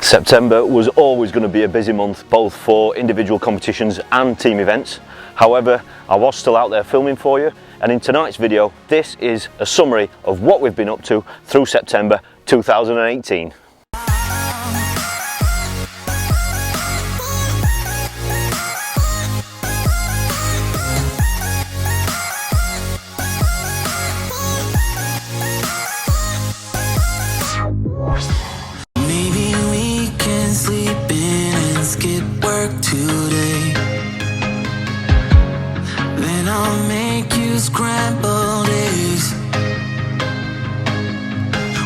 September was always going to be a busy month, both for individual competitions and team events. However, I was still out there filming for you, and in tonight's video this is a summary of what we've been up to through September 2018. Scrambled eggs.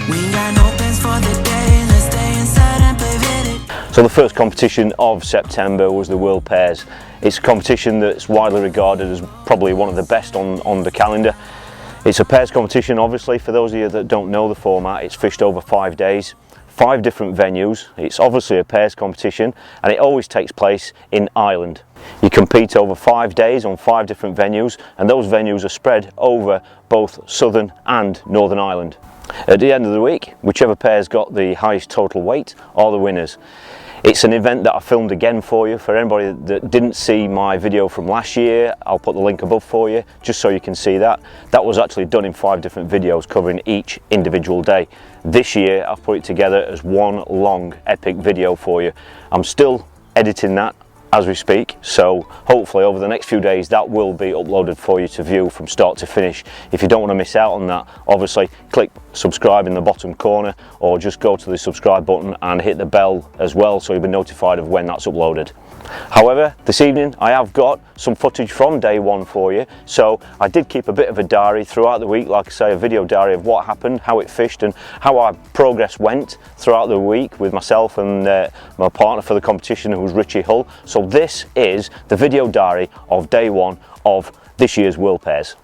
We got no plans for the day. Let's stay inside and play with it. So the first competition of September was the World Pairs. It's a competition that's widely regarded as probably one of the best on the calendar. It's a pairs competition, obviously. For those of you that don't know the format, it's fished over 5 days, 5 different venues. It's obviously a pairs competition, and it always takes place in Ireland. You compete over 5 days on 5 different venues, and those venues are spread over both Southern and Northern Ireland. At the end of the week, whichever pair's got the highest total weight are the winners. It's an event that I filmed again for you. For anybody that didn't see my video from last year, I'll put the link above for you, just so you can see that. That was actually done in 5 different videos covering each individual day. This year I've put it together as one long epic video for you. I'm still editing that as we speak, so hopefully over the next few days that will be uploaded for you to view from start to finish. If you don't want to miss out on that, obviously click subscribe in the bottom corner, or just go to the subscribe button and hit the bell as well, so you'll be notified of when that's uploaded. However, this evening I have got some footage from day one for you, so I did keep a bit of a diary throughout the week, like I say, a video diary of what happened, how it fished and how our progress went throughout the week with myself and my partner for the competition, who was Richie Hull. So this is the video diary of day one of this year's World Pairs.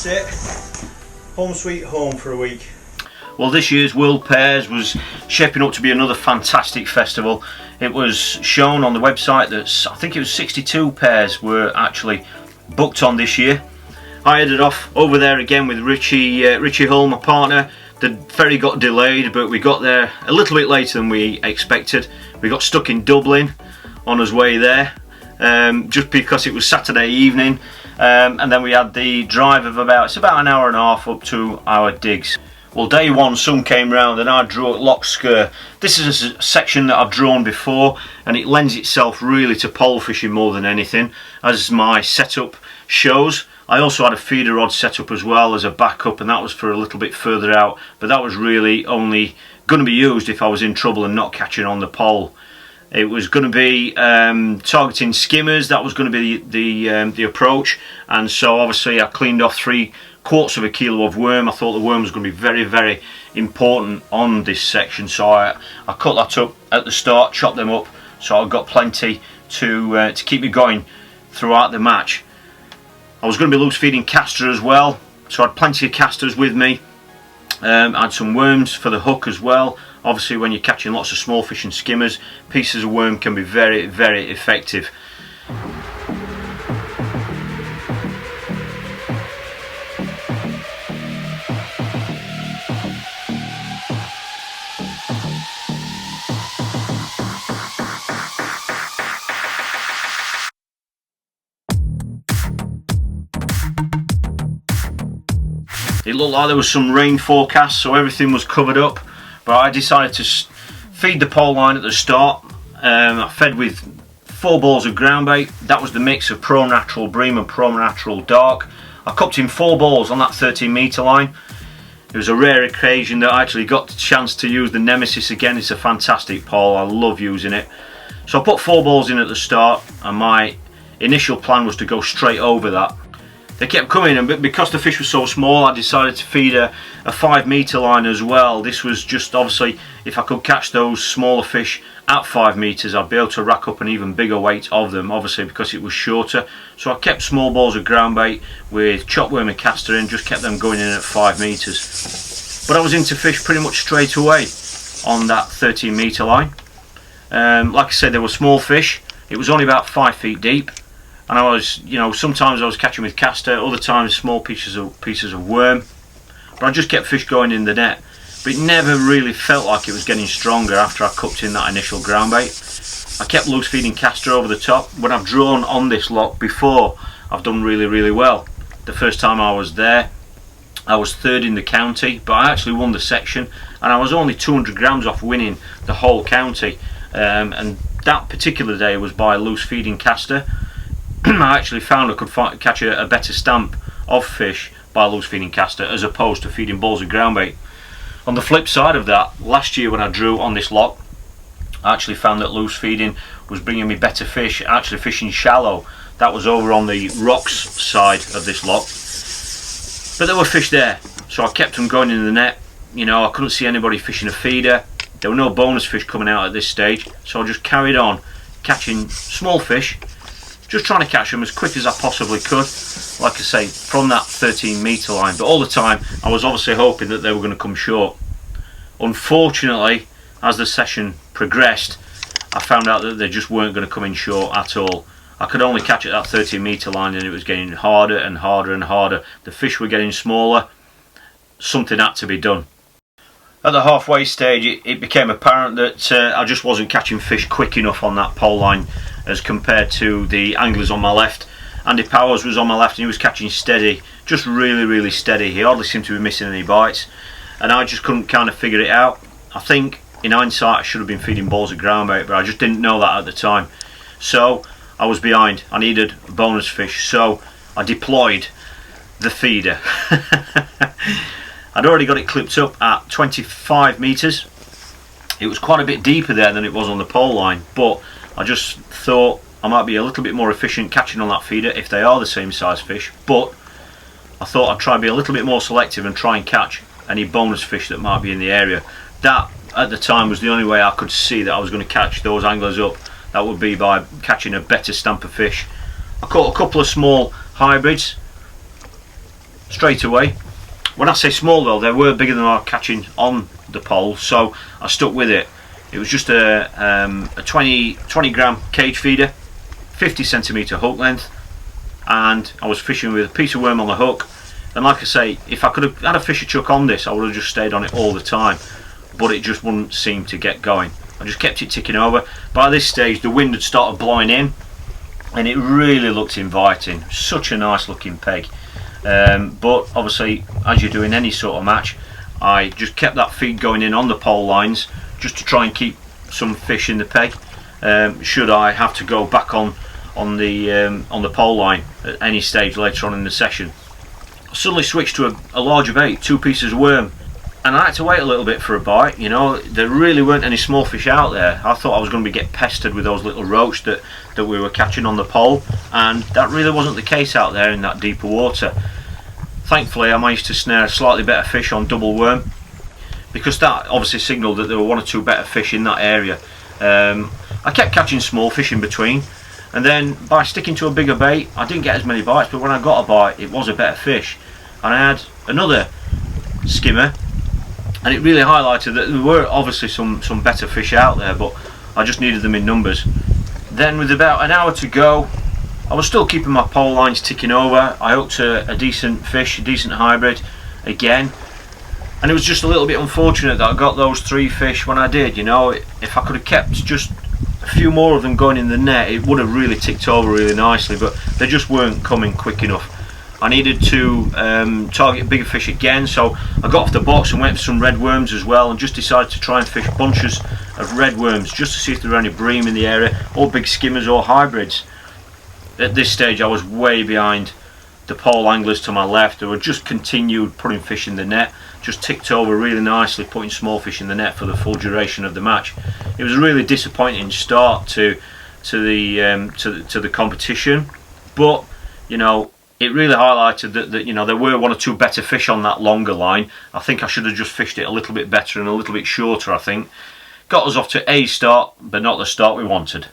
That's it. Home sweet home for a week. Well, this year's World Pairs was shaping up to be another fantastic festival. It was shown on the website that I think it was 62 pairs were actually booked on this year. I headed off over there again with Richie Hull, my partner. The ferry got delayed, but we got there a little bit later than we expected. We got stuck in Dublin on his way there, just because it was Saturday evening. And then we had the drive of about an hour and a half up to our digs. Well, day one sun came round and I drew at Loch Sker. This is a section that I've drawn before, and it lends itself really to pole fishing more than anything, as my setup shows. I also had a feeder rod set up as well as a backup, and that was for a little bit further out, but that was really only going to be used if I was in trouble and not catching on the pole. It was going to be targeting skimmers. That was going to be the approach, and so obviously I cleaned off 3/4 of a kilo of worm. I thought the worm was going to be very, very important on this section, so I cut that up at the start, chopped them up, so I've got plenty to keep me going throughout the match. I was going to be loose feeding castor as well, so I had plenty of castors with me. I had some worms for the hook as well. Obviously, when you're catching lots of small fish and skimmers, pieces of worm can be very, very effective. It looked like there was some rain forecast, so everything was covered up, but I decided to feed the pole line at the start. I fed with 4 balls of ground bait. That was the mix of Pro Natural Bream and Pro Natural Dark. I cupped in 4 balls on that 13 metre line. It was a rare occasion that I actually got the chance to use the Nemesis again. It's a fantastic pole, I love using it. So I put 4 balls in at the start, and my initial plan was to go straight over that. they kept coming, and because the fish was so small, I decided to feed a 5 metre line as well. This was just obviously, if I could catch those smaller fish at 5 metres, I'd be able to rack up an even bigger weight of them, obviously because it was shorter. So I kept small balls of ground bait with chopworm and castor in, just kept them going in at 5 metres. But I was into fish pretty much straight away on that 13 metre line. Like I said, there were small fish. It was only about 5 feet deep, and I was, you know, sometimes I was catching with castor, other times small pieces of worm. But I just kept fish going in the net. But it never really felt like it was getting stronger after I cooked in that initial ground bait. I kept loose feeding castor over the top. When I've drawn on this lock before, I've done really well. The first time I was there, I was 3rd in the county, but I actually won the section, and I was only 200 grams off winning the whole county. And that particular day was by loose feeding castor. I actually found I could catch a better stamp of fish by loose feeding castor as opposed to feeding balls of ground bait. On the flip side of that, last year when I drew on this lock, I actually found that loose feeding was bringing me better fish, actually fishing shallow. That was over on the rocks side of this lock. But there were fish there, so I kept them going in the net. You know, I couldn't see anybody fishing a feeder. There were no bonus fish coming out at this stage, so I just carried on catching small fish, just trying to catch them as quick as I possibly could, like I say, from that 13 metre line. But all the time I was obviously hoping that they were going to come short. Unfortunately, as the session progressed, I found out that they just weren't going to come in short at all. I could only catch at that 13 metre line, and it was getting harder and harder and harder. The fish were getting smaller. Something had to be done. At the halfway stage, it became apparent that I just wasn't catching fish quick enough on that pole line as compared to the anglers on my left. Andy Powers was on my left and he was catching steady, just really steady. He hardly seemed to be missing any bites, and I just couldn't kind of figure it out. I think in hindsight I should have been feeding balls of ground bait, but I just didn't know that at the time. So I was behind. I needed bonus fish, so I deployed the feeder. I'd already got it clipped up at 25 metres. It was quite a bit deeper there than it was on the pole line, but I just thought I might be a little bit more efficient catching on that feeder if they are the same size fish. But I thought I'd try and be a little bit more selective and try and catch any bonus fish that might be in the area. That at the time was the only way I could see that I was going to catch those anglers up. That would be by catching a better stamp of fish. I caught a couple of small hybrids straight away. When I say small though, they were bigger than I was catching on the pole, so I stuck with it. It was just a 20 gram cage feeder, 50 centimetre hook length, and I was fishing with a piece of worm on the hook. And like I say, if I could have had a fisher chuck on this, I would have just stayed on it all the time, but it just wouldn't seem to get going. I just kept it ticking over. By this stage the wind had started blowing in, and it really looked inviting. Such a nice looking peg. But obviously, as you do in any sort of match, I just kept that feed going in on the pole lines just to try and keep some fish in the peg, should I have to go back on the pole line at any stage later on in the session. I suddenly switched to a larger bait, 2 pieces of worm, and I had to wait a little bit for a bite. You know, there really weren't any small fish out there. I thought I was going to get pestered with those little roach that we were catching on the pole, and that really wasn't the case out there in that deeper water. Thankfully I managed to snare a slightly better fish on double worm, because that obviously signalled that there were 1 or 2 better fish in that area. I kept catching small fish in between, and then by sticking to a bigger bait I didn't get as many bites, but when I got a bite it was a better fish, and I had another skimmer, and it really highlighted that there were obviously some better fish out there, but I just needed them in numbers. Then with about an hour to go, I was still keeping my pole lines ticking over. I hooked a decent fish, a decent hybrid again, and it was just a little bit unfortunate that I got those 3 fish when I did. You know, if I could have kept just a few more of them going in the net, it would have really ticked over really nicely, but they just weren't coming quick enough. I needed to target bigger fish again, so I got off the box and went for some red worms as well, and just decided to try and fish bunches of red worms just to see if there were any bream in the area, or big skimmers or hybrids. At this stage I was way behind the pole anglers to my left, who had just continued putting fish in the net, just ticked over really nicely, putting small fish in the net for the full duration of the match. It was a really disappointing start to the competition, but you know, it really highlighted that you know, there were one or two better fish on that longer line. I think I should have just fished it a little bit better and a little bit shorter, I think. Got us off to a start, but not the start we wanted.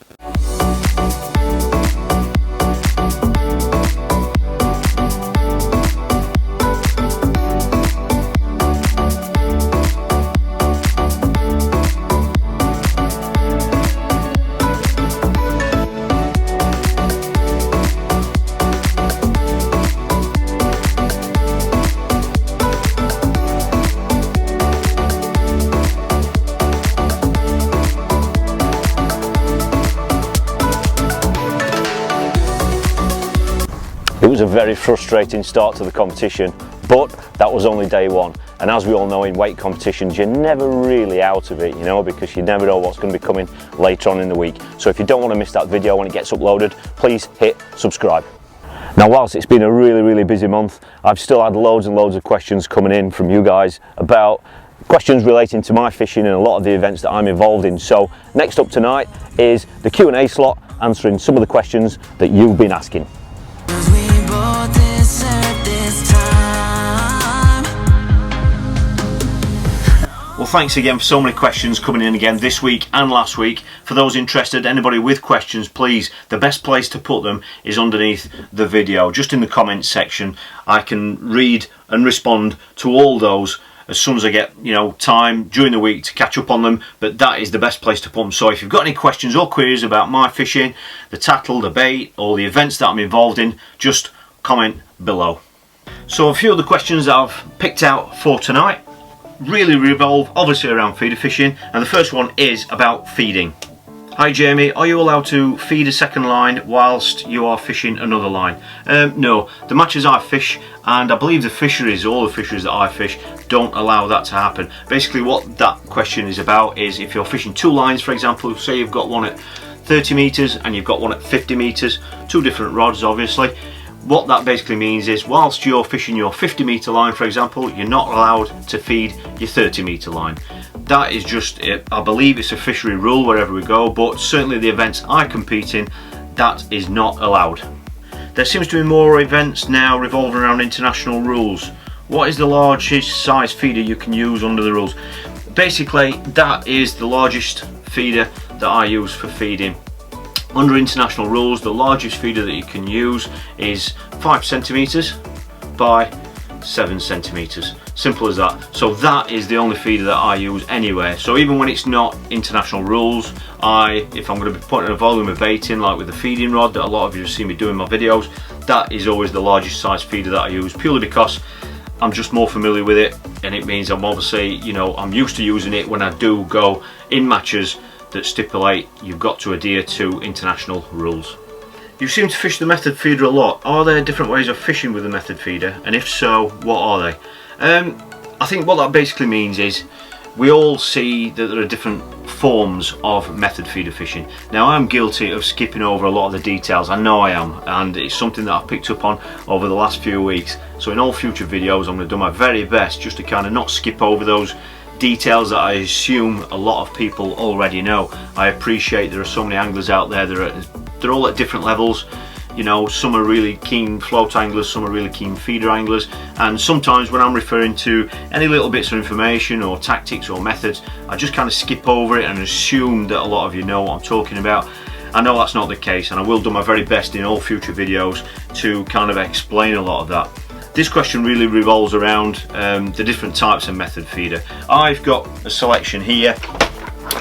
It was a very frustrating start to the competition, but that was only day one. And as we all know, in weight competitions, you're never really out of it, you know, because you never know what's going to be coming later on in the week. So if you don't want to miss that video when it gets uploaded, please hit subscribe. Now, whilst it's been a really busy month, I've still had loads and loads of questions coming in from you guys about questions relating to my fishing and a lot of the events that I'm involved in. So next up tonight is the Q&A slot, answering some of the questions that you've been asking. Well, thanks again for so many questions coming in again this week and last week. For those interested, anybody with questions, please, the best place to put them is underneath the video, just in the comments section. I can read and respond to all those as soon as I get, you know, time during the week to catch up on them, but that is the best place to put them. So if you've got any questions or queries about my fishing, the tackle, the bait, or the events that I'm involved in, just comment below. So a few of the questions that I've picked out for tonight really revolve obviously around feeder fishing, and the first one is about feeding. Hi Jamie, are you allowed to feed a second line whilst you are fishing another line? No, the matches I fish, and I believe the fisheries, all the fisheries that I fish, don't allow that to happen. Basically what that question is about is if you're fishing two lines, for example, say you've got one at 30 metres and you've got one at 50 metres, two different rods obviously. What that basically means is whilst you're fishing your 50 metre line, for example, you're not allowed to feed your 30 metre line. That is just it. I believe it's a fishery rule wherever we go, but certainly the events I compete in, that is not allowed. There seems to be more events now revolving around international rules. What is the largest size feeder you can use under the rules? Basically, that is the largest feeder that I use for feeding. Under international rules, the largest feeder that you can use is 5 centimetres by 7 centimetres. Simple as that. So that is the only feeder that I use anywhere. So even when it's not international rules, if I'm going to be putting a volume of bait in, like with the feeding rod that a lot of you have seen me doing my videos, that is always the largest size feeder that I use, purely because I'm just more familiar with it, and it means I'm obviously, you know, I'm used to using it when I do go in matches that stipulate you've got to adhere to international rules. You seem to fish the method feeder a lot. Are there different ways of fishing with the method feeder, and if so, what are they? I think what that basically means is we all see that there are different forms of method feeder fishing. Now I'm guilty of skipping over a lot of the details, I know I am, and it's something that I've picked up on over the last few weeks. So in all future videos I'm going to do my very best just to kind of not skip over those details that I assume a lot of people already know. I appreciate there are so many anglers out there, they're all at different levels. You know, some are really keen float anglers, some are really keen feeder anglers, and sometimes when I'm referring to any little bits of information or tactics or methods, I just kind of skip over it and assume that a lot of you know what I'm talking about. I know that's not the case, and I will do my very best in all future videos to kind of explain a lot of that. This question really revolves around the different types of method feeder. I've got a selection here,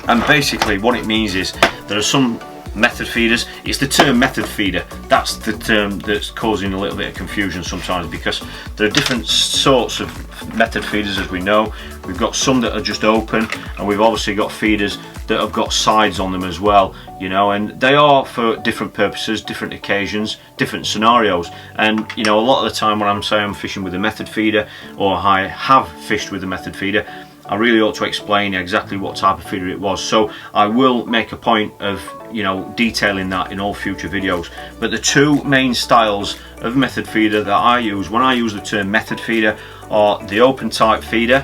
and basically what it means is there are some method feeders. It's the term method feeder, that's the term that's causing a little bit of confusion sometimes, because there are different sorts of method feeders, as we know. We've got some that are just open, and we've obviously got feeders that have got sides on them as well, you know, and they are for different purposes, different occasions, different scenarios. And you know, a lot of the time when I'm saying I'm fishing with a method feeder, or I have fished with a method feeder, I really ought to explain exactly what type of feeder it was. So I will make a point of, you know, detailing that in all future videos. But the two main styles of method feeder that I use when I use the term method feeder are the open type feeder,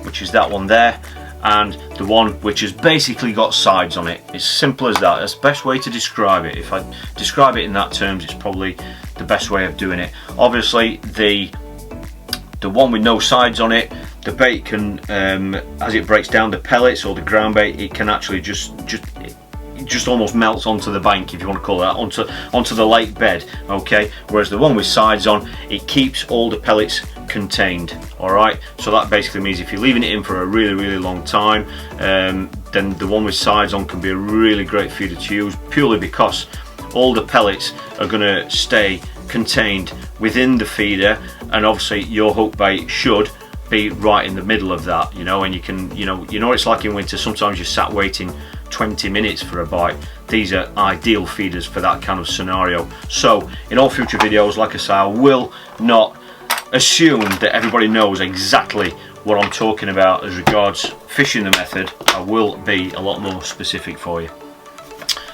which is that one there, and the one which has basically got sides on it. It's simple as that. That's the best way to describe it. If I describe it in that terms, it's probably the best way of doing it. Obviously the one with no sides on it, the bait can, as it breaks down the pellets or the ground bait, it can actually just almost melts onto the bank, if you want to call it that, onto the lake bed, okay? Whereas the one with sides on, it keeps all the pellets contained, all right? So that basically means if you're leaving it in for a really long time, then the one with sides on can be a really great feeder to use, purely because all the pellets are going to stay contained within the feeder, and obviously your hook bait should be right in the middle of that, you know, and you can, you know it's like in winter, sometimes you're sat waiting 20 minutes for a bite. These are ideal feeders for that kind of scenario. So in all future videos, like I say, I will not assume that everybody knows exactly what I'm talking about as regards fishing the method. I will be a lot more specific for you.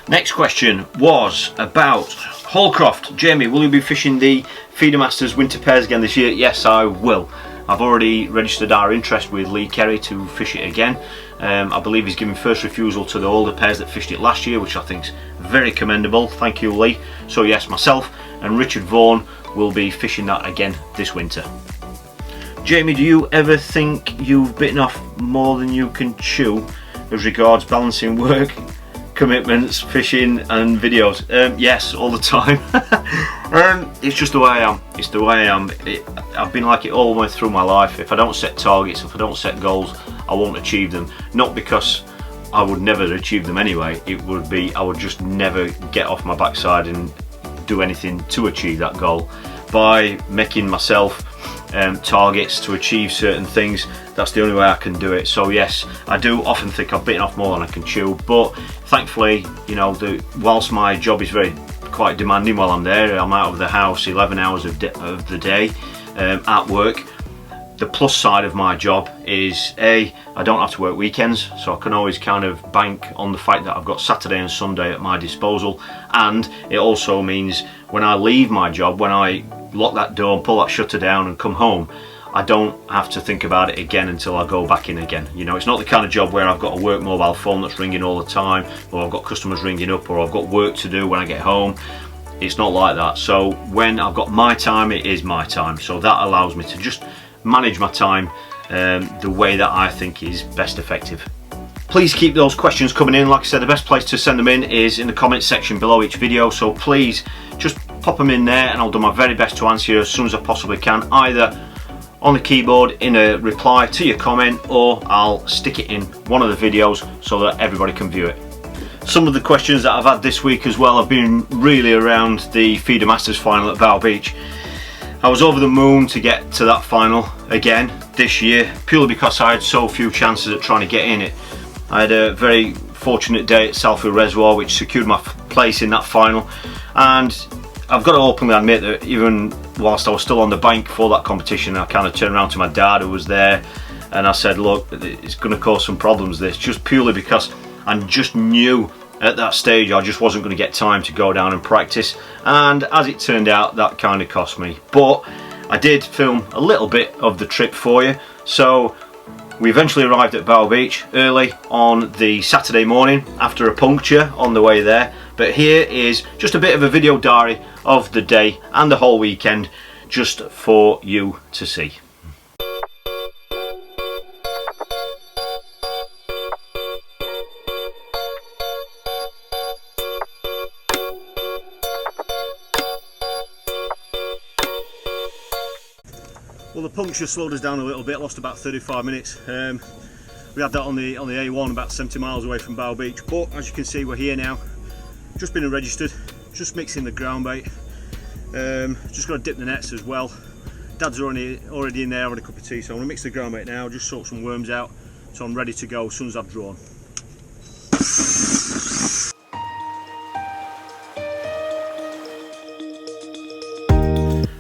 Next question was about Hallcroft. Jamie, will you be fishing the Feeder Masters Winter Pairs again this year? Yes, I will. I've already registered our interest with Lee Kerry to fish it again. I believe he's given first refusal to the older pairs that fished it last year, which I think is very commendable. Thank you, Lee. So yes, myself and Richard Vaughan will be fishing that again this winter. Jamie, do you ever think you've bitten off more than you can chew as regards balancing work, commitments, fishing and videos? Yes, all the time. It's just the way I am. It's the way I am. I've been like it all the way through my life. If I don't set targets, if I don't set goals, I won't achieve them. Not because I would never achieve them anyway, it would be I would just never get off my backside and do anything to achieve that goal. By making myself targets to achieve certain things, that's the only way I can do it. So yes, I do often think I've bitten off more than I can chew, but thankfully, you know, whilst my job is quite demanding while I'm there, I'm out of the house 11 hours of the day at work. The plus side of my job is I don't have to work weekends, so I can always kind of bank on the fact that I've got Saturday and Sunday at my disposal, and it also means when I leave my job, when I lock that door and pull that shutter down and come home, I don't have to think about it again until I go back in again. You know, it's not the kind of job where I've got a work mobile phone that's ringing all the time, or I've got customers ringing up, or I've got work to do when I get home. It's not like that. So when I've got my time, it is my time. So that allows me to just manage my time the way that I think is best effective. Please keep those questions coming in. Like I said, the best place to send them in is in the comments section below each video, so please just pop them in there and I'll do my very best to answer you as soon as I possibly can, either on the keyboard in a reply to your comment, or I'll stick it in one of the videos so that everybody can view it. Some of the questions that I've had this week as well have been really around the Feeder Masters final at Bow Beach. I was over the moon to get to that final again this year, purely because I had so few chances at trying to get in it. I had a very fortunate day at Southfield Reservoir which secured my place in that final, and I've got to openly admit that even whilst I was still on the bank for that competition, I kind of turned around to my dad who was there and I said, look, it's going to cause some problems this, just purely because I just knew at that stage I just wasn't going to get time to go down and practice, and as it turned out that kind of cost me. But I did film a little bit of the trip for you. So we eventually arrived at Bow Beach early on the Saturday morning after a puncture on the way there, but here is just a bit of a video diary of the day and the whole weekend just for you to see. Well, the puncture slowed us down a little bit, lost about 35 minutes. We had that on the A1 about 70 miles away from Bow Beach, but as you can see we're here now, just been registered, just mixing the ground bait, just got to dip the nets as well. Dad's already in there having a cup of tea, so I'm going to mix the ground bait now, just soak some worms out, so I'm ready to go as soon as I've drawn.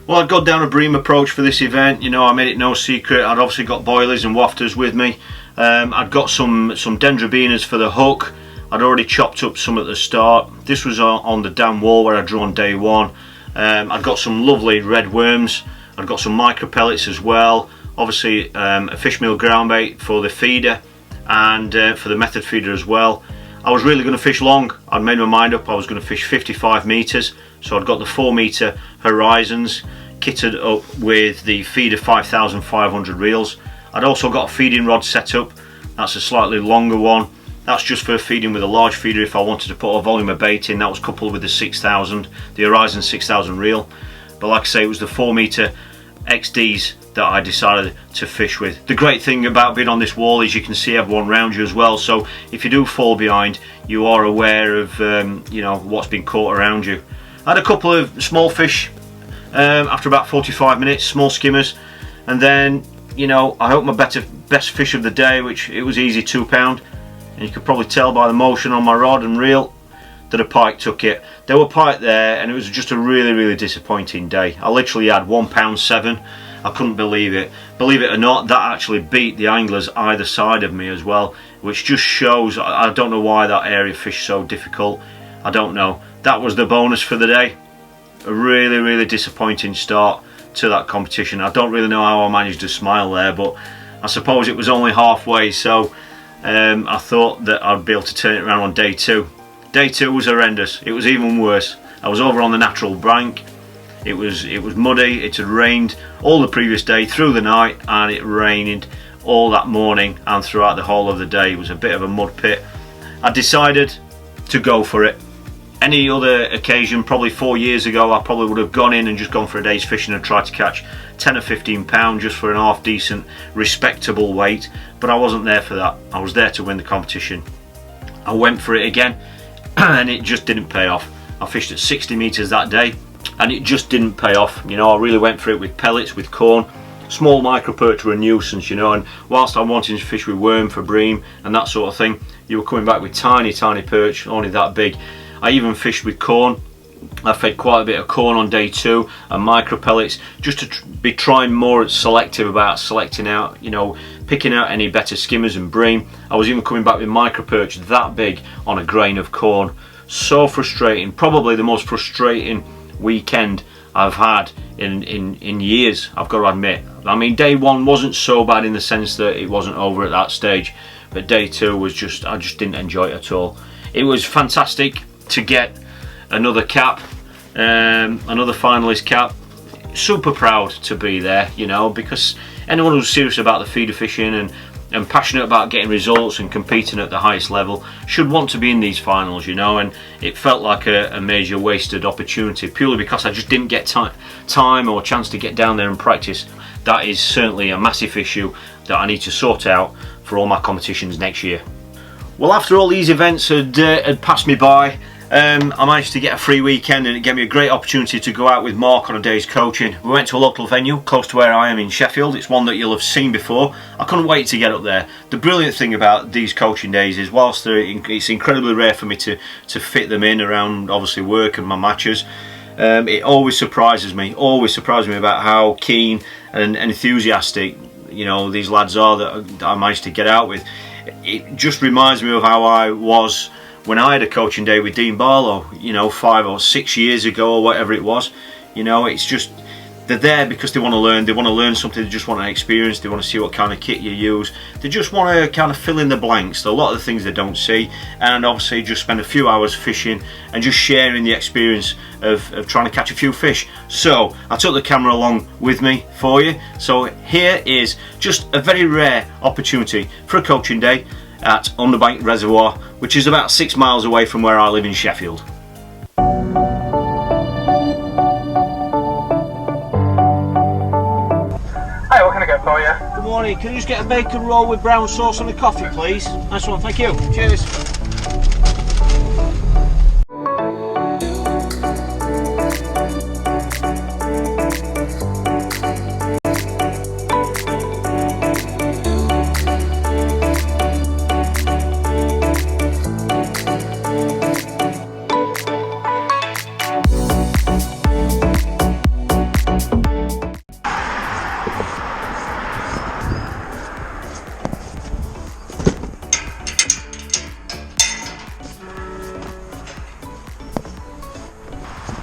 Well, I'd got down a bream approach for this event. You know, I made it no secret. I'd obviously got boilies and wafters with me. I'd got some dendrobinas for the hook. I'd already chopped up some at the start. This was on the dam wall where I'd drawn day one. I'd got some lovely red worms. I'd got some micro pellets as well. Obviously a fish meal ground bait for the feeder and for the method feeder as well. I was really going to fish long. I'd made my mind up I was going to fish 55 metres, so I'd got the 4 metre horizons kitted up with the feeder 5,500 reels. I'd also got a feeding rod set up. That's a slightly longer one. That's just for feeding with a large feeder if I wanted to put a volume of bait in. That was coupled with the 6,000, the Horizon 6,000 reel. But like I say, it was the 4 metre XDs that I decided to fish with. The great thing about being on this wall is you can see everyone around you as well, so if you do fall behind, you are aware of you know, what's been caught around you. I had a couple of small fish after about 45 minutes, small skimmers, and then, you know, I hope my best fish of the day, which it was easy, £2, and you could probably tell by the motion on my rod and reel that a pike took it. There were pike there, and it was just a really disappointing day. I literally had £1.7. I couldn't believe it. Believe it or not, that actually beat the anglers either side of me as well, which just shows, I don't know why that area fish so difficult. I don't know. That was the bonus for the day. A really disappointing start to that competition. I don't really know how I managed to smile there, but I suppose it was only halfway, so I thought that I'd be able to turn it around on day 2. Day 2 was horrendous. It was even worse. I was over on the natural bank. It was muddy. It had rained all the previous day through the night, and it rained all that morning and throughout the whole of the day. It was a bit of a mud pit. I decided to go for it. Any other occasion, probably 4 years ago, I probably would have gone in and just gone for a day's fishing and tried to catch 10 or 15 pounds just for an half decent, respectable weight. But I wasn't there for that. I was there to win the competition. I went for it again, and it just didn't pay off. I fished at 60 metres that day, and it just didn't pay off. You know, I really went for it with pellets, with corn. Small micro perch were a nuisance, you know, and whilst I'm wanting to fish with worm for bream and that sort of thing, you were coming back with tiny perch, only that big. I even fished with corn. I fed quite a bit of corn on day 2 and micro pellets, just to be trying more selective about selecting out, you know, picking out any better skimmers and bream. I was even coming back with micro perch that big on a grain of corn. So frustrating. Probably the most frustrating weekend I've had in years, I've got to admit. I mean, day 1 wasn't so bad in the sense that it wasn't over at that stage, but day 2 was just, I just didn't enjoy it at all. It was fantastic to get another cap, another finalist cap. Super proud to be there, you know, because anyone who's serious about the feeder fishing and passionate about getting results and competing at the highest level should want to be in these finals, you know, and it felt like a major wasted opportunity purely because I just didn't get time or chance to get down there and practice. That is certainly a massive issue that I need to sort out for all my competitions next year. Well, after all these events had passed me by, I managed to get a free weekend, and it gave me a great opportunity to go out with Mark on a day's coaching. We went to a local venue close to where I am in Sheffield. It's one that you'll have seen before. I couldn't wait to get up there. The brilliant thing about these coaching days is whilst it's incredibly rare for me to fit them in around obviously work and my matches, it always surprises me about how keen and enthusiastic, you know, these lads are that I managed to get out with. It just reminds me of how I was when I had a coaching day with Dean Barlow, you know, 5 or 6 years ago or whatever it was. You know, it's just, they're there because they want to learn something, they just want to experience, they want to see what kind of kit you use, they just want to kind of fill in the blanks, a lot of the things they don't see, and obviously just spend a few hours fishing and just sharing the experience of trying to catch a few fish. So I took the camera along with me for you. So here is just a very rare opportunity for a coaching day at Onda Reservoir, which is about 6 miles away from where I live in Sheffield. Hi, what can I get for you? Good morning. Can you just get a bacon roll with brown sauce and a coffee, please? Nice one, thank you. Cheers.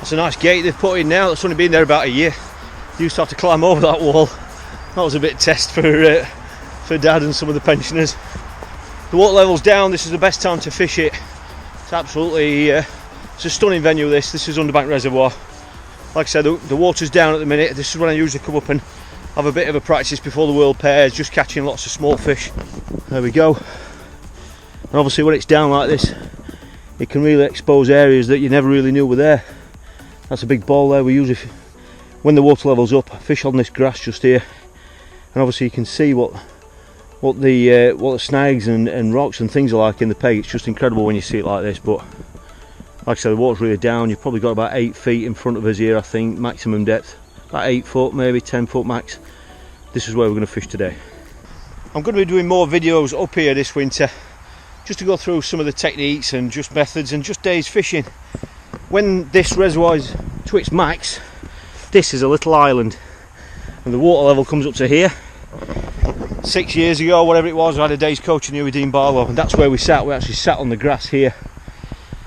It's a nice gate they've put in now. That's only been there about a year. You used to have to climb over that wall. That was a bit test for Dad and some of the pensioners. The water level's down. This is the best time to fish it It's absolutely, it's a stunning venue this is Underbank Reservoir. Like I said, the water's down at the minute. This is when I usually come up and have a bit of a practice before the World Pairs, just catching lots of small fish. There we go. And obviously when it's down like this, it can really expose areas that you never really knew were there. That's a big ball there. We usually, when the water level's up, fish on this grass just here, and obviously you can see what the snags and rocks and things are like in the peg. It's just incredible when you see it like this. But like I said, the water's really down. You've probably got about 8 feet in front of us here, I think, maximum depth. About 8 foot, maybe 10 foot max. This is where we're going to fish today. I'm going to be doing more videos up here this winter, just to go through some of the techniques and just methods and just days fishing. When this reservoir is to its max, this is a little island, and the water level comes up to here. 6 years ago, whatever it was, I had a day's coaching here with Dean Barlow, and that's where we sat. We actually sat on the grass here.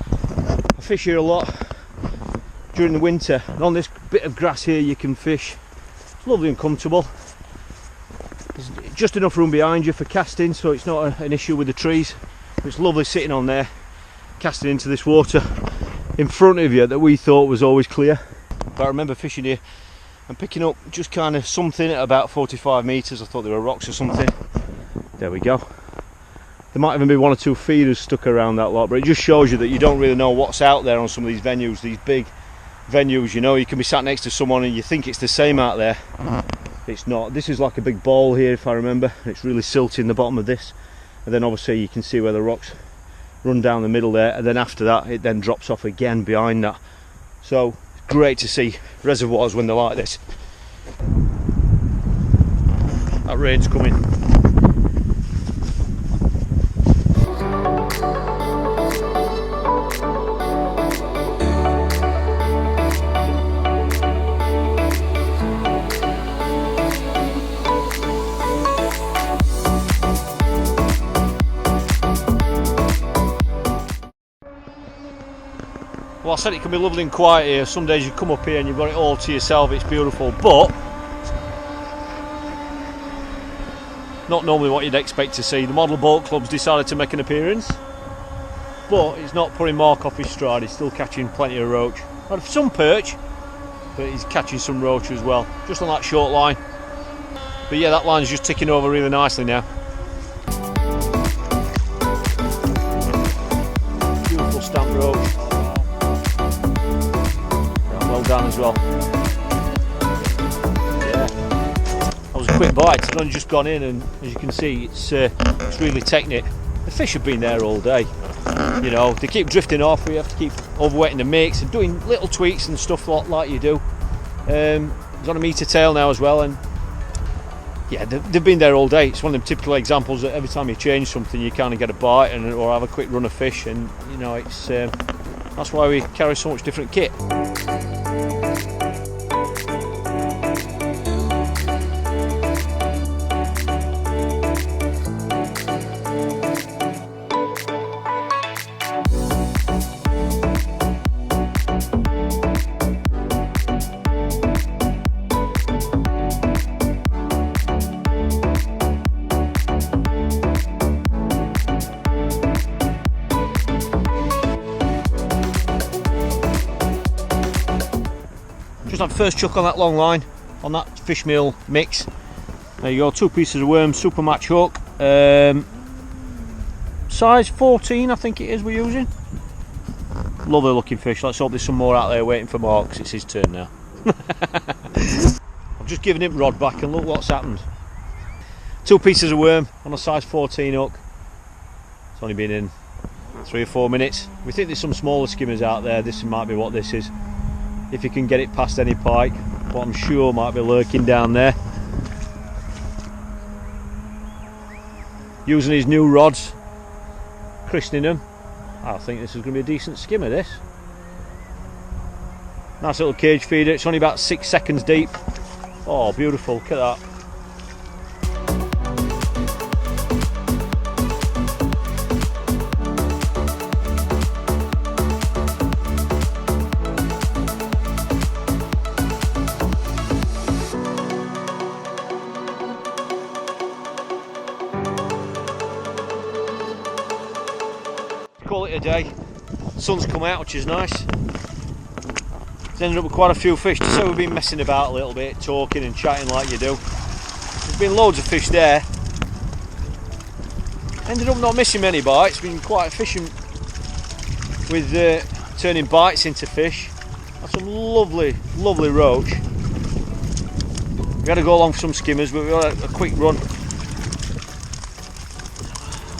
I fish here a lot during the winter, and on this bit of grass here you can fish. It's lovely and comfortable. There's just enough room behind you for casting, so it's not an issue with the trees. It's lovely sitting on there, casting into this water in front of you that we thought was always clear. But I remember fishing here and picking up just kind of something at about 45 metres. I thought they were rocks or something. There we go. There might even be 1 or 2 feeders stuck around that lot, but it just shows you that you don't really know what's out there on some of these venues, these big venues. You know, you can be sat next to someone and you think it's the same out there. It's not. This is like a big ball here, if I remember. It's really silty in the bottom of this, and then obviously you can see where the rocks run down the middle there, and then after that it then drops off again behind that. So it's great to see reservoirs when they're like this. That rain's coming. Well, I said it can be lovely and quiet here. Some days you come up here and you've got it all to yourself, it's beautiful, but not normally what you'd expect to see. The model boat club's decided to make an appearance, but he's not putting Mark off his stride. He's still catching plenty of roach. Had some perch, but he's catching some roach as well, just on that short line. But yeah, that line's just ticking over really nicely now. Beautiful stamp roach. Well done as well. Yeah, that was a quick bite. It's only just gone in, and as you can see, it's really technique. The fish have been there all day. You know, they keep drifting off. We have to keep overweighting the mix and doing little tweaks and stuff like you do. He's on a metre tail now as well, and yeah, they've been there all day. It's one of them typical examples that every time you change something, you kind of get a bite or have a quick run of fish, and you know, it's that's why we carry so much different kit. Just had first chuck on that long line, on that fish meal mix. There you go, 2 pieces of worm, super match hook. Size 14 I think it is we're using. Lovely looking fish. Let's hope there's some more out there waiting for Mark, because it's his turn now. I've just given him rod back and look what's happened. 2 pieces of worm on a size 14 hook. It's only been in 3 or 4 minutes. We think there's some smaller skimmers out there. This might be what this is. If you can get it past any pike, what I'm sure might be lurking down there. Using his new rods, christening them. I think this is going to be a decent skimmer, this. Nice little cage feeder. It's only about 6 seconds deep. Oh, beautiful, look at that. Call it a day. Sun's come out, which is nice. It's ended up with quite a few fish. Just so we've been messing about a little bit, talking and chatting like you do. There's been loads of fish there. Ended up not missing many bites. Been quite efficient with turning bites into fish. Had some lovely roach. We had to go along for some skimmers, but we had a quick run.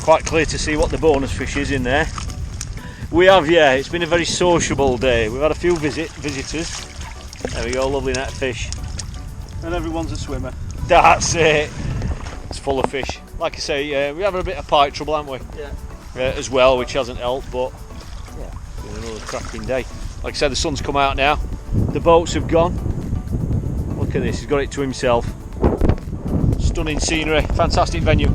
Quite clear to see what the bonus fish is in there. We have, yeah, it's been a very sociable day. We've had a few visitors. There we go, lovely net fish. And everyone's a swimmer. That's it. It's full of fish. Like I say, we're having a bit of pike trouble, aren't we? Yeah. As well, which hasn't helped, but yeah, it's been another cracking day. Like I said, the sun's come out now. The boats have gone. Look at this, he's got it to himself. Stunning scenery, fantastic venue.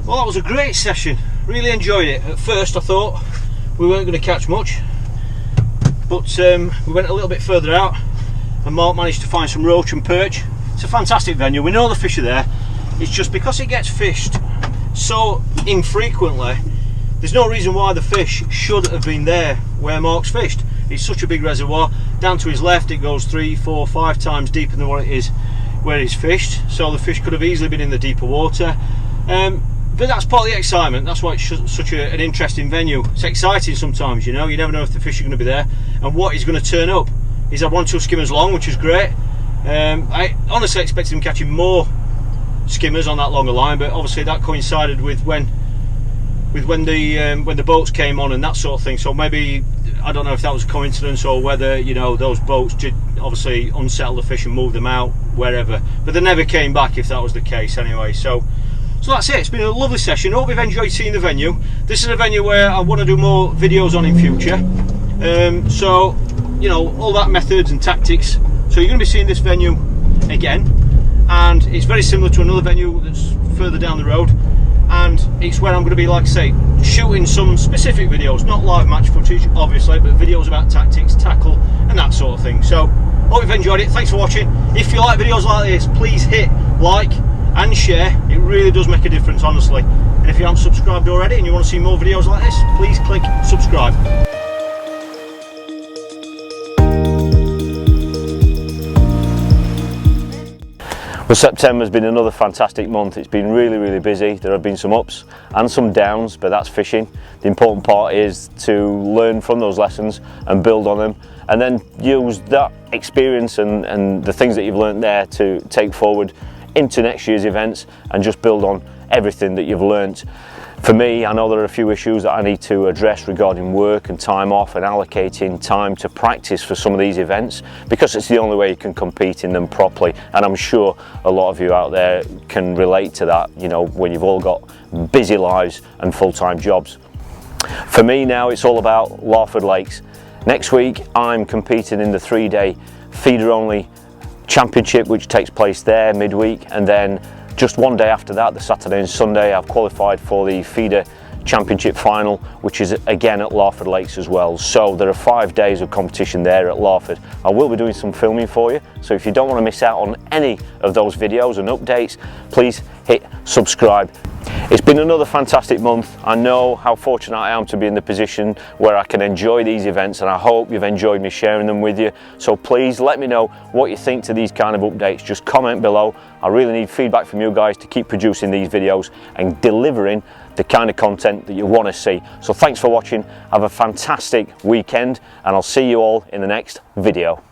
Well, that was a great session, really enjoyed it. At first I thought we weren't going to catch much, but we went a little bit further out and Mark managed to find some roach and perch. It's a fantastic venue, we know the fish are there. It's just because it gets fished so infrequently, there's no reason why the fish should have been there where Mark's fished. It's such a big reservoir. Down to his left it goes 3, 4, 5 times deeper than what it is where he's fished, so the fish could have easily been in the deeper water. But that's part of the excitement. That's why it's such an interesting venue. It's exciting sometimes, you know. You never know if the fish are going to be there and what is going to turn up. He's had 1-2 skimmers long, which is great. I honestly expected him catching more skimmers on that longer line, but obviously that coincided with when the boats came on and that sort of thing. So maybe, I don't know if that was a coincidence or whether, you know, those boats did obviously unsettle the fish and move them out wherever. But they never came back if that was the case anyway. So that's it. It's been a lovely session. I hope you've enjoyed seeing the venue. This is a venue where I want to do more videos on in future. So, you know, all that methods and tactics. So you're going to be seeing this venue again, and it's very similar to another venue that's further down the road. And it's where I'm going to be, like I say, shooting some specific videos, not live match footage, obviously, but videos about tactics, tackle, and that sort of thing. So, hope you've enjoyed it. Thanks for watching. If you like videos like this, please hit like and share. It really does make a difference, honestly. And if you haven't subscribed already and you want to see more videos like this, please click subscribe. Well, September's been another fantastic month. It's been really busy. There have been some ups and some downs, but that's fishing. The important part is to learn from those lessons and build on them, and then use that experience and the things that you've learned there to take forward into next year's events and just build on everything that you've learnt. For me, I know there are a few issues that I need to address regarding work and time off and allocating time to practice for some of these events, because it's the only way you can compete in them properly, and I'm sure a lot of you out there can relate to that, you know, when you've all got busy lives and full-time jobs. For me now, it's all about Larford Lakes. Next week I'm competing in the 3-day feeder only championship, which takes place there midweek, and then just one day after that, the Saturday and Sunday, I've qualified for the feeder championship final, which is again at Larford Lakes as well. So there are 5 days of competition there at Larford. I will be doing some filming for you, so if you don't want to miss out on any of those videos and updates, please hit subscribe. It's been another fantastic month. I know how fortunate I am to be in the position where I can enjoy these events, and I hope you've enjoyed me sharing them with you. So please let me know what you think to these kind of updates. Just comment below. I really need feedback from you guys to keep producing these videos and delivering the kind of content that you want to see. So thanks for watching. Have a fantastic weekend, and I'll see you all in the next video.